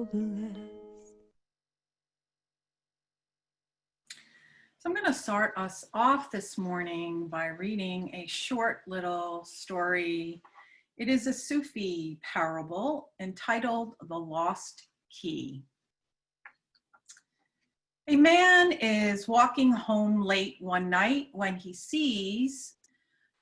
so blessed. So I'm going to start us off this morning by reading a short little story. It is a Sufi parable entitled The Lost Key. A man is walking home late one night when he sees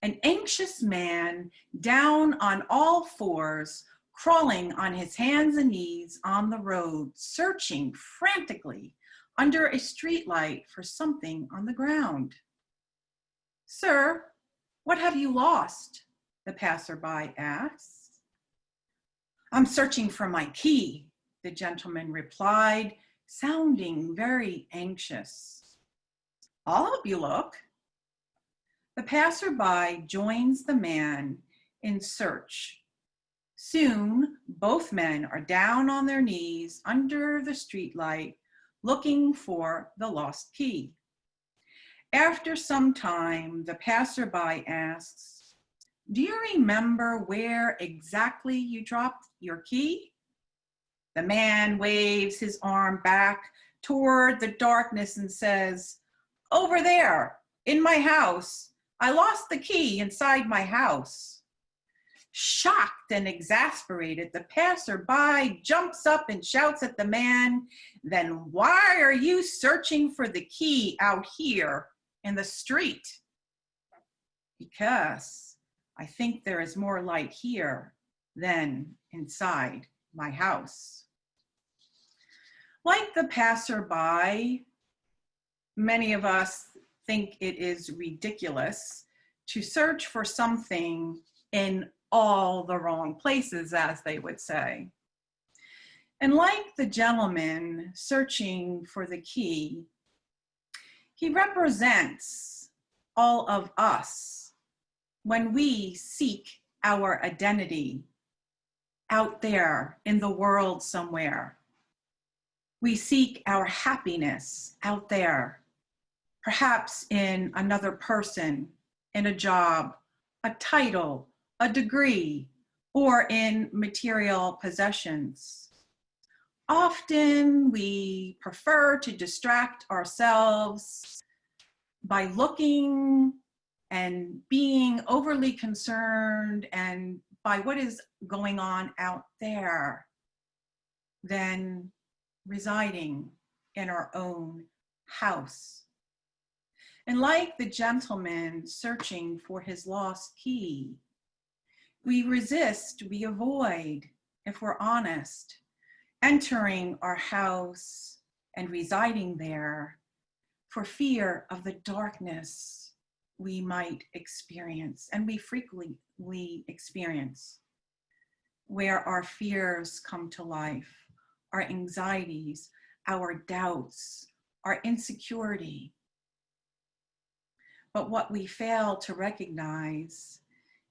an anxious man down on all fours, crawling on his hands and knees on the road, searching frantically under a streetlight for something on the ground. "Sir, what have you lost?" the passerby asks. "I'm searching for my key," the gentleman replied, sounding very anxious. "I'll help you look." The passerby joins the man in search. Soon, both men are down on their knees under the streetlight, looking for the lost key. After some time, the passerby asks, "Do you remember where exactly you dropped your key?" The man waves his arm back toward the darkness and says, "Over there, in my house. I lost the key inside my house." Shocked and exasperated, the passerby jumps up and shouts at the man, "Then why are you searching for the key out here in the street?" "Because I think there is more light here than inside my house." Like the passerby, many of us think it is ridiculous to search for something in all the wrong places, as they would say. And like the gentleman searching for the key, he represents all of us when we seek our identity out there in the world somewhere. We seek our happiness out there, perhaps in another person, in a job, a title, a degree, or in material possessions. Often we prefer to distract ourselves by looking and being overly concerned and by what is going on out there than residing in our own house. And like the gentleman searching for his lost key, we resist, we avoid, if we're honest, entering our house and residing there for fear of the darkness we might experience, and we frequently experience, where our fears come to life, our anxieties, our doubts, our insecurity. But what we fail to recognize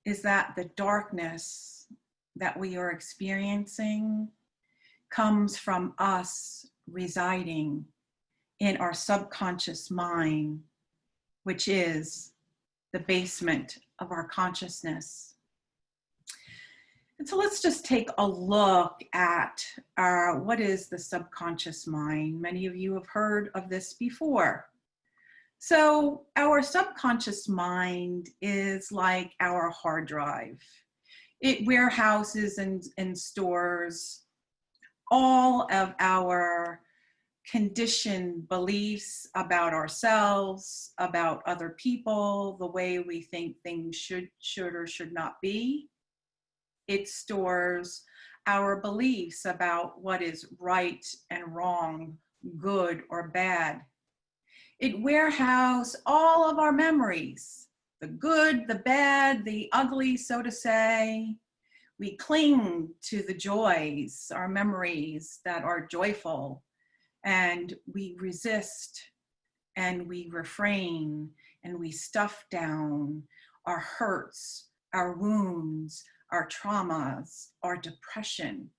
is that the darkness that we are experiencing comes from us residing in our subconscious mind, which is the basement of our consciousness. And so let's just take a look at what is the subconscious mind. Many of you have heard of this before. So our subconscious mind is like our hard drive. It warehouses and stores all of our conditioned beliefs about ourselves, about other people, the way we think things should or should not be. It stores our beliefs about what is right and wrong, good or bad. It warehouses all of our memories, the good, the bad, the ugly, so to say. We cling to the joys, our memories that are joyful, and we resist and we refrain and we stuff down our hurts, our wounds, our traumas, our depression.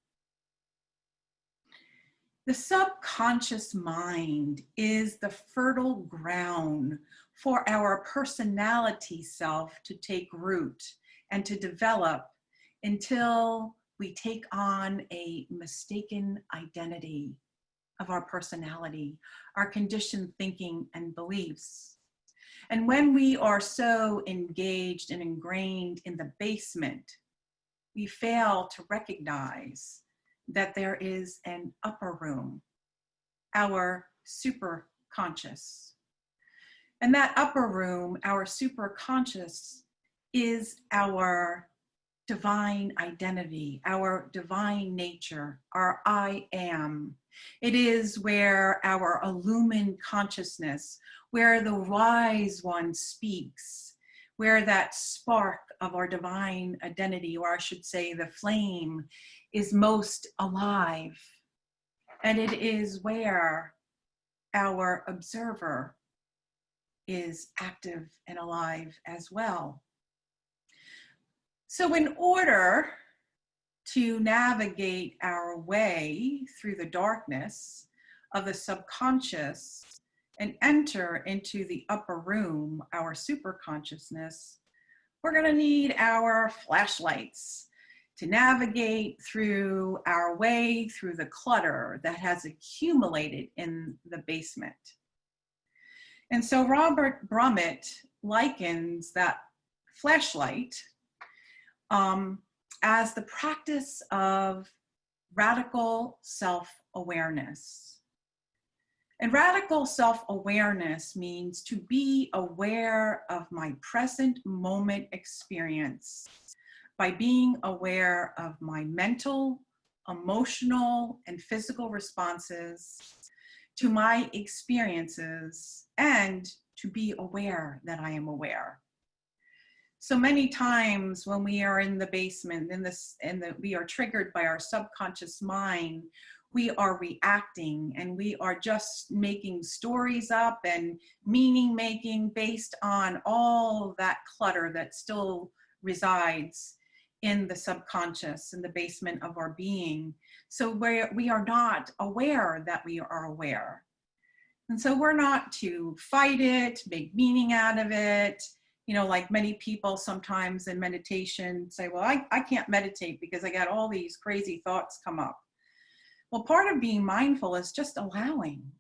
The subconscious mind is the fertile ground for our personality self to take root and to develop until we take on a mistaken identity of our personality, our conditioned thinking and beliefs. And when we are so engaged and ingrained in the basement, we fail to recognize that there is an upper room, our superconscious. And that upper room, our superconscious, is our divine identity, our divine nature, our I am. It is where our illumined consciousness, where the wise one speaks, where that spark of our divine identity, or I should say the flame, is most alive. And it is where our observer is active and alive as well. So in order to navigate our way through the darkness of the subconscious and enter into the upper room, our superconsciousness, we're going to need our flashlights to navigate through our way through the clutter that has accumulated in the basement. And so Robert Brummett likens that flashlight as the practice of radical self-awareness. And radical self-awareness means to be aware of my present moment experience by being aware of my mental, emotional, and physical responses to my experiences, and to be aware that I am aware. So many times when we are in the basement, we are triggered by our subconscious mind, we are reacting and we are just making stories up and meaning making based on all that clutter that still resides in the subconscious, in the basement of our being. So we are not aware that we are aware. And so we're not to fight it, make meaning out of it. You know, like many people sometimes in meditation say, well, I can't meditate because I got all these crazy thoughts come up. Well, part of being mindful is just allowing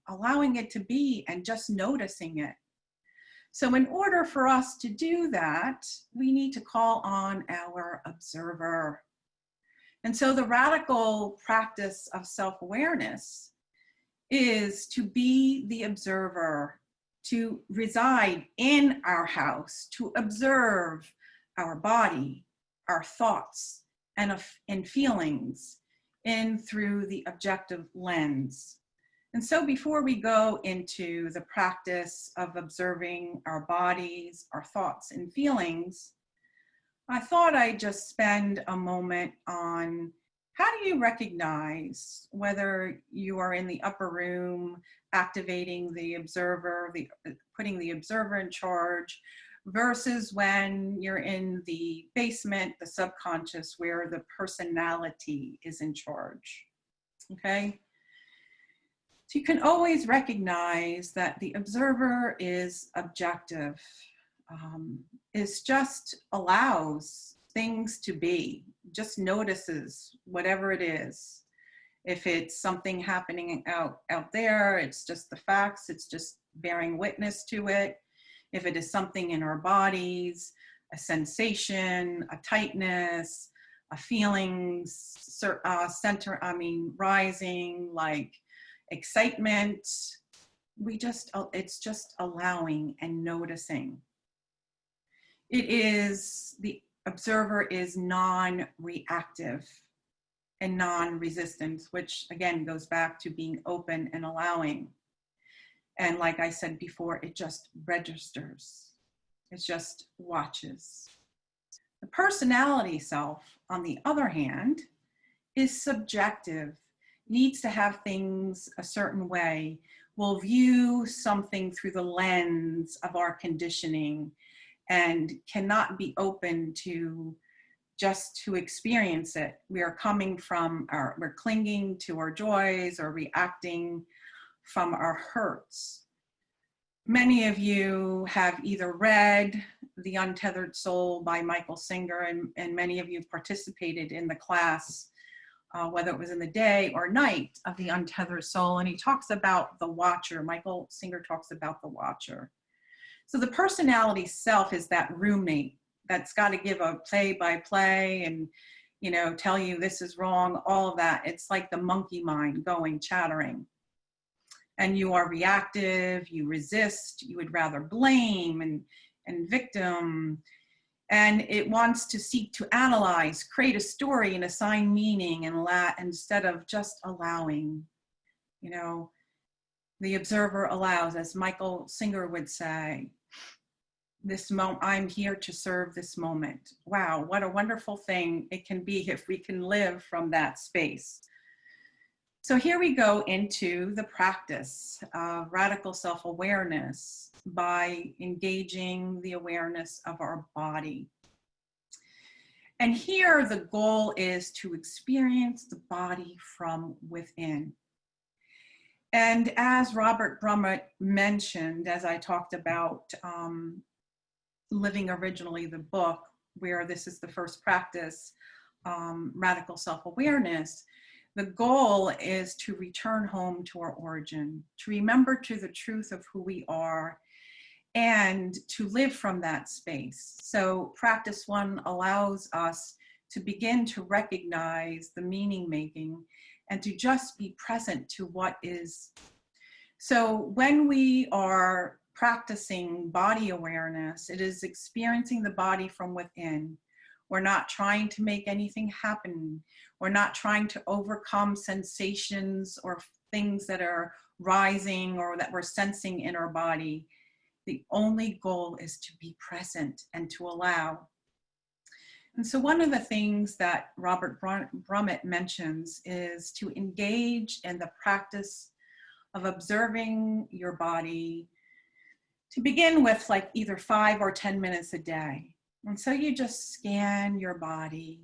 it to be and just noticing it. So in order for us to do that, we need to call on our observer. And so the radical practice of self-awareness is to be the observer, to reside in our house, to observe our body, our thoughts, and feelings in through the objective lens. And so before we go into the practice of observing our bodies, our thoughts and feelings, I thought I'd just spend a moment on how do you recognize whether you are in the upper room, activating the observer, putting the observer in charge, versus when you're in the basement, the subconscious, where the personality is in charge, okay? So you can always recognize that the observer is objective, is just allows things to be, just notices whatever it is. If it's something happening out there, it's just the facts, it's just bearing witness to it. If it is something in our bodies, a sensation, a tightness, a feelings, rising, like excitement, it's just allowing and noticing. The observer is non-reactive and non-resistant, which again goes back to being open and allowing. And like I said before, it just registers. It just watches. The personality self, on the other hand, is subjective, needs to have things a certain way, will view something through the lens of our conditioning and cannot be open to just to experience it. We're clinging to our joys or reacting from our hurts. Many of you have either read The Untethered Soul by Michael Singer, and many of you participated in the class whether it was in the day or night, of the untethered soul. And he talks about the watcher. Michael Singer talks about the watcher. So the personality self is that roommate that's got to give a play-by-play and, you know, tell you this is wrong, all of that. It's like the monkey mind going, chattering. And you are reactive, you resist, you would rather blame and victim. And it wants to seek to analyze, create a story and assign meaning and instead of just allowing. You know, the observer allows, as Michael Singer would say, this moment, I'm here to serve this moment. Wow, what a wonderful thing it can be if we can live from that space. So here we go into the practice of radical self-awareness by engaging the awareness of our body. And here the goal is to experience the body from within. And as Robert Brummett mentioned, as I talked about Living Originally, the book, where this is the first practice, radical self-awareness, the goal is to return home to our origin, to remember to the truth of who we are, and to live from that space. So practice one allows us to begin to recognize the meaning making and to just be present to what is. So when we are practicing body awareness, it is experiencing the body from within. We're not trying to make anything happen. We're not trying to overcome sensations or things that are rising or that we're sensing in our body. The only goal is to be present and to allow. And so one of the things that Robert Brummett mentions is to engage in the practice of observing your body, to begin with like either 5 or 10 minutes a day. And so you just scan your body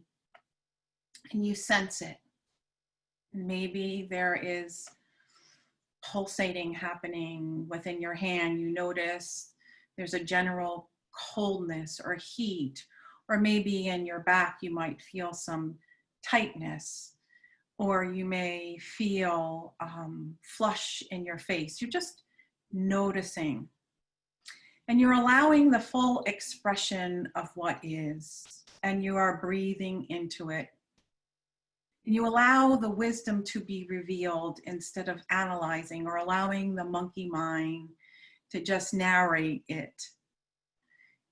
and you sense it. Maybe there is pulsating happening within your hand. You notice there's a general coldness or heat, or maybe in your back you might feel some tightness, or you may feel flush in your face. You're just noticing. And you're allowing the full expression of what is, and you are breathing into it. And you allow the wisdom to be revealed instead of analyzing or allowing the monkey mind to just narrate it.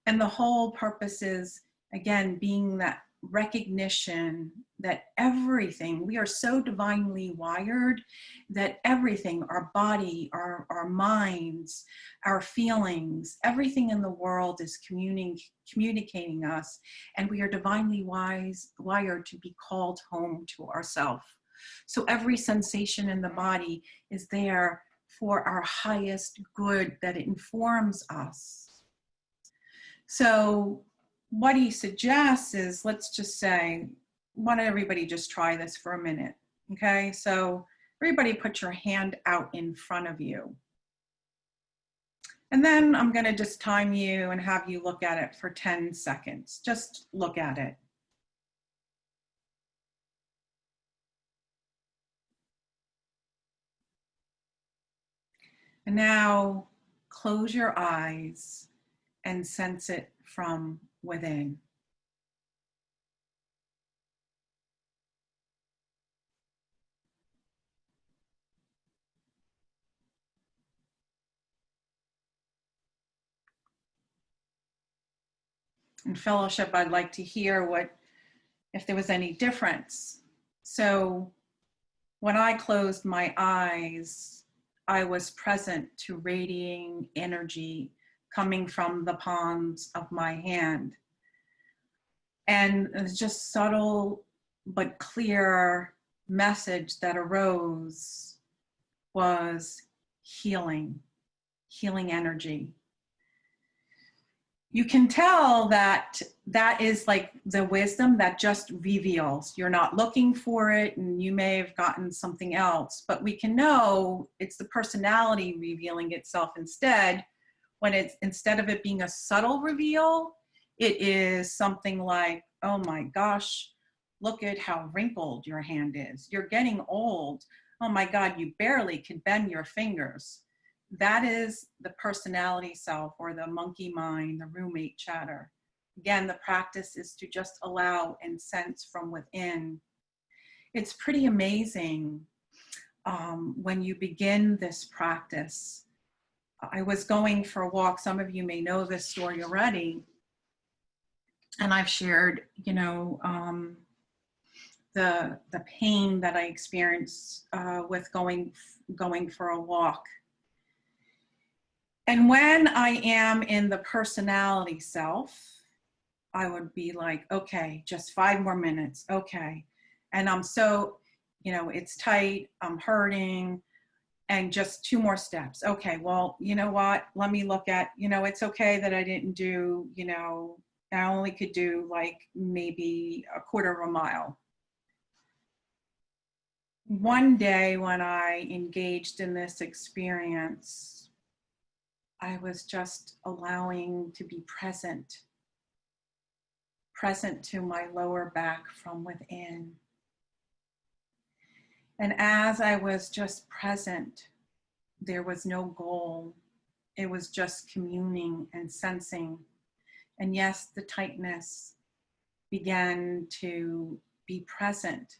And the whole purpose is, again, being that recognition that everything, we are so divinely wired that everything, our body, our minds, our feelings, everything in the world is communicating us, and we are divinely wired to be called home to ourself. So every sensation in the body is there for our highest good, that it informs us. So what he suggests is, let's just say, why don't everybody just try this for a minute, okay? So everybody put your hand out in front of you. And then I'm gonna just time you and have you look at it for 10 seconds. Just look at it. And now close your eyes and sense it from within. In fellowship, I'd like to hear if there was any difference. So when I closed my eyes, I was present to radiating energy coming from the palms of my hand. And it's just subtle but clear message that arose was healing energy. You can tell that that is like the wisdom that just reveals. You're not looking for it, and you may have gotten something else, but we can know it's the personality revealing itself instead, when it's, instead of it being a subtle reveal, it is something like, oh my gosh, Look at how wrinkled your hand is. You're getting old. Oh my God, you barely can bend your fingers. That is the personality self, or the monkey mind, the roommate chatter. Again, the practice is to just allow and sense from within. It's pretty amazing when you begin this practice. I was going for a walk. Some of you may know this story already. And I've shared, the pain that I experienced with going for a walk. And when I am in the personality self, I would be like, okay, just 5 more minutes. Okay. And I'm so, it's tight, I'm hurting, and just 2 more steps. Okay, well, you know what? Let me look at, it's okay that I didn't do, I only could do like maybe a quarter of a mile. One day when I engaged in this experience, I was just allowing to be present to my lower back from within. And as I was just present, there was no goal. It was just communing and sensing. And yes, the tightness began to be present.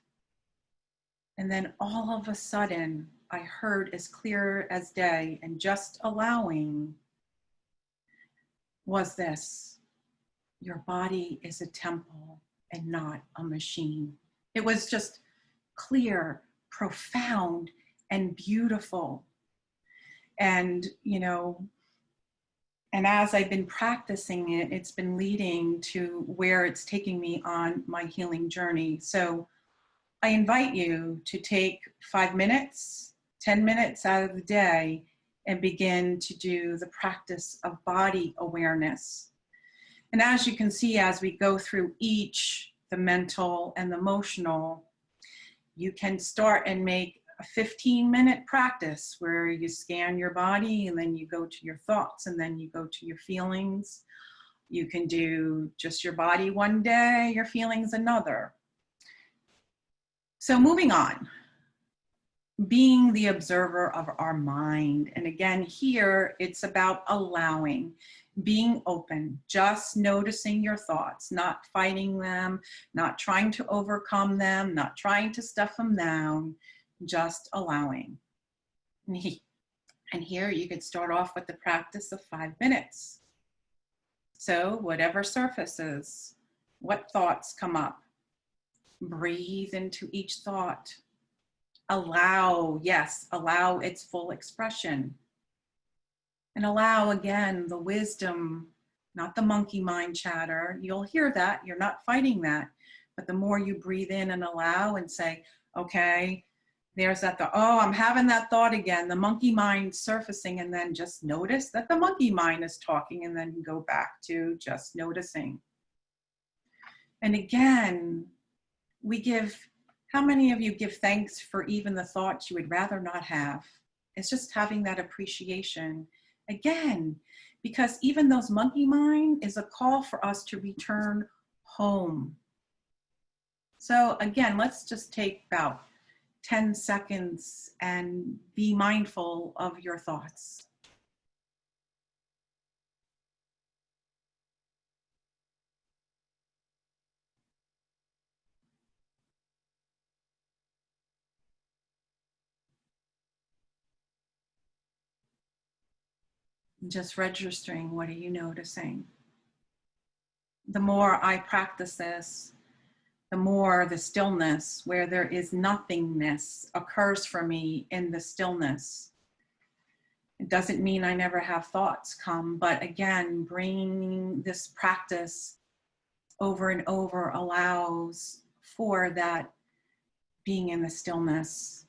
And then all of a sudden, I heard as clear as day, and just allowing was this: your body is a temple and not a machine. It was just clear, profound, and beautiful. And, and as I've been practicing it, it's been leading to where it's taking me on my healing journey. So I invite you to take 5 minutes, 10 minutes out of the day and begin to do the practice of body awareness. And as you can see, as we go through each, the mental and the emotional, you can start and make a 15-minute practice where you scan your body, and then you go to your thoughts, and then you go to your feelings. You can do just your body one day, your feelings another. So moving on, being the observer of our mind. And again, here it's about allowing, being open, just noticing your thoughts, not fighting them, not trying to overcome them, not trying to stuff them down, just allowing. And here you could start off with the practice of 5 minutes. So whatever surfaces, what thoughts come up, breathe into each thought. Allow, yes, allow its full expression. And allow, again, the wisdom, not the monkey mind chatter. You'll hear that, you're not fighting that. But the more you breathe in and allow and say, okay, there's that thought. Oh, I'm having that thought again, the monkey mind surfacing, and then just notice that the monkey mind is talking, and then go back to just noticing. And again, how many of you give thanks for even the thoughts you would rather not have? It's just having that appreciation. Again, because even those monkey mind is a call for us to return home. So again, let's just take about 10 seconds and be mindful of your thoughts. Just registering, what are you noticing? The more I practice this, the more the stillness, where there is nothingness, occurs for me in the stillness. It doesn't mean I never have thoughts come, but again, bringing this practice over and over allows for that being in the stillness.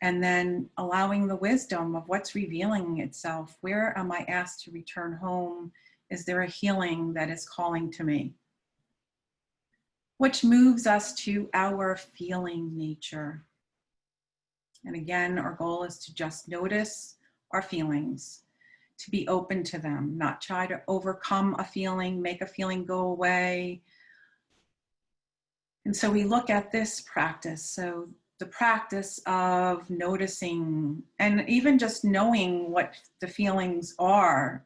And then allowing the wisdom of what's revealing itself. Where am I asked to return home? Is there a healing that is calling to me? Which moves us to our feeling nature. And again, our goal is to just notice our feelings, to be open to them, not try to overcome a feeling, make a feeling go away. And so we look at this practice. So the practice of noticing and even just knowing what the feelings are: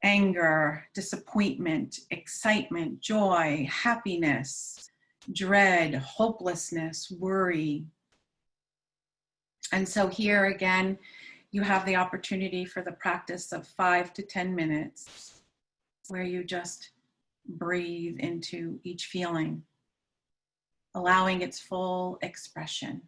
anger, disappointment, excitement, joy, happiness, dread, hopelessness, worry. And so here again, you have the opportunity for the practice of 5 to 10 minutes where you just breathe into each feeling, allowing its full expression.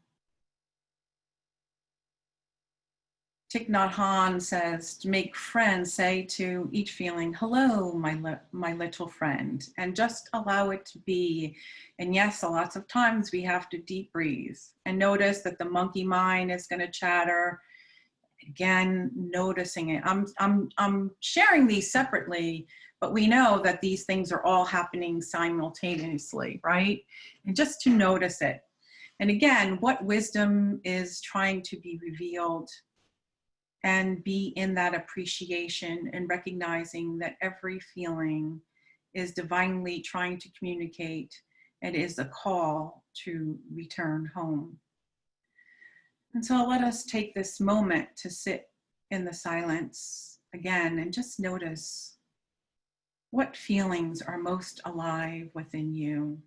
Thich Nhat Hanh says, to make friends, say to each feeling, hello, my little friend, and just allow it to be. And yes, lots of times we have to deep breathe and notice that the monkey mind is going to chatter. Again, noticing it. I'm sharing these separately, but we know that these things are all happening simultaneously, right? And just to notice it. And again, what wisdom is trying to be revealed, and be in that appreciation and recognizing that every feeling is divinely trying to communicate and is a call to return home. And so let us take this moment to sit in the silence again and just notice what feelings are most alive within you.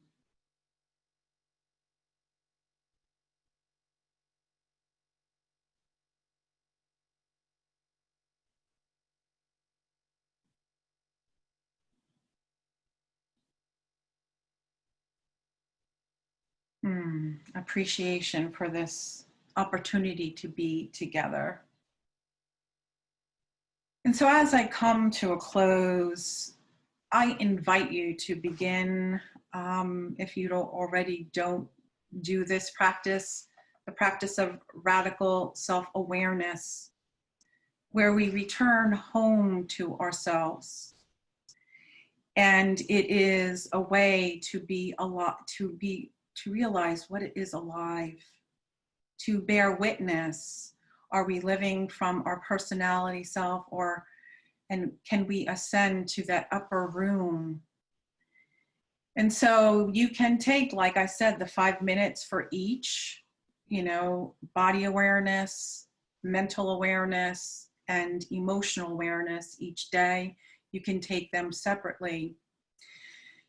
Appreciation for this opportunity to be together. And so as I come to a close, I invite you to begin, if you don't do this practice, the practice of radical self-awareness, where we return home to ourselves. And it is a way to realize what it is alive, to bear witness. Are we living from our personality self, and can we ascend to that upper room? And so you can take, like I said, the 5 minutes for each, body awareness, mental awareness, and emotional awareness each day. You can take them separately.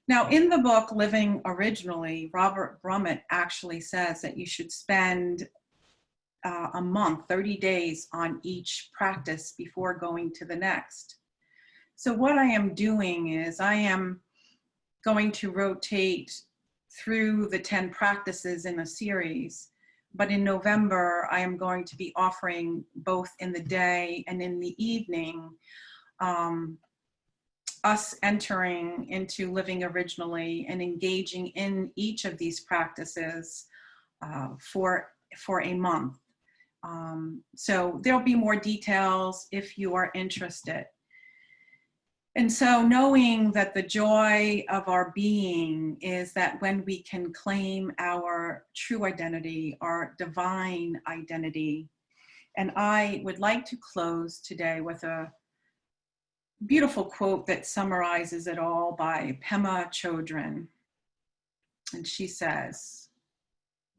Now, in the book, Living Originally, Robert Brummett actually says that you should spend a month, 30 days on each practice before going to the next. So what I am doing is I am going to rotate through the 10 practices in a series, but in November, I am going to be offering both in the day and in the evening, us entering into Living Originally and engaging in each of these practices for a month. So there'll be more details if you are interested. And so knowing that the joy of our being is that when we can claim our true identity, our divine identity. And I would like to close today with a beautiful quote that summarizes it all by Pema Chodron. And she says,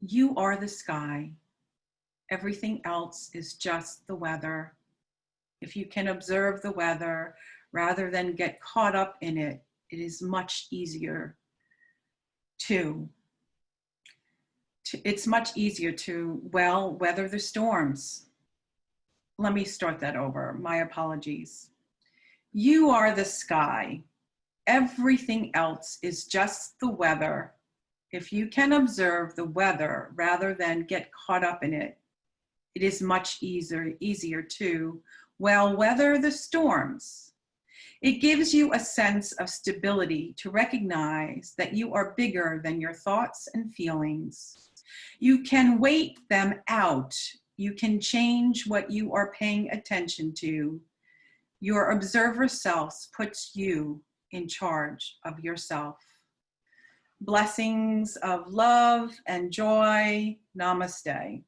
"You are the sky. Everything else is just the weather. If you can observe the weather rather than get caught up in it, it is much easier it's much easier to, well, weather the storms." Let me start that over. My apologies. You are the sky. Everything else is just the weather. If you can observe the weather rather than get caught up in it, it is much easier to, well, weather the storms. It gives you a sense of stability to recognize that you are bigger than your thoughts and feelings. You can wait them out. You can change what you are paying attention to. Your observer self puts you in charge of yourself. Blessings of love and joy. Namaste.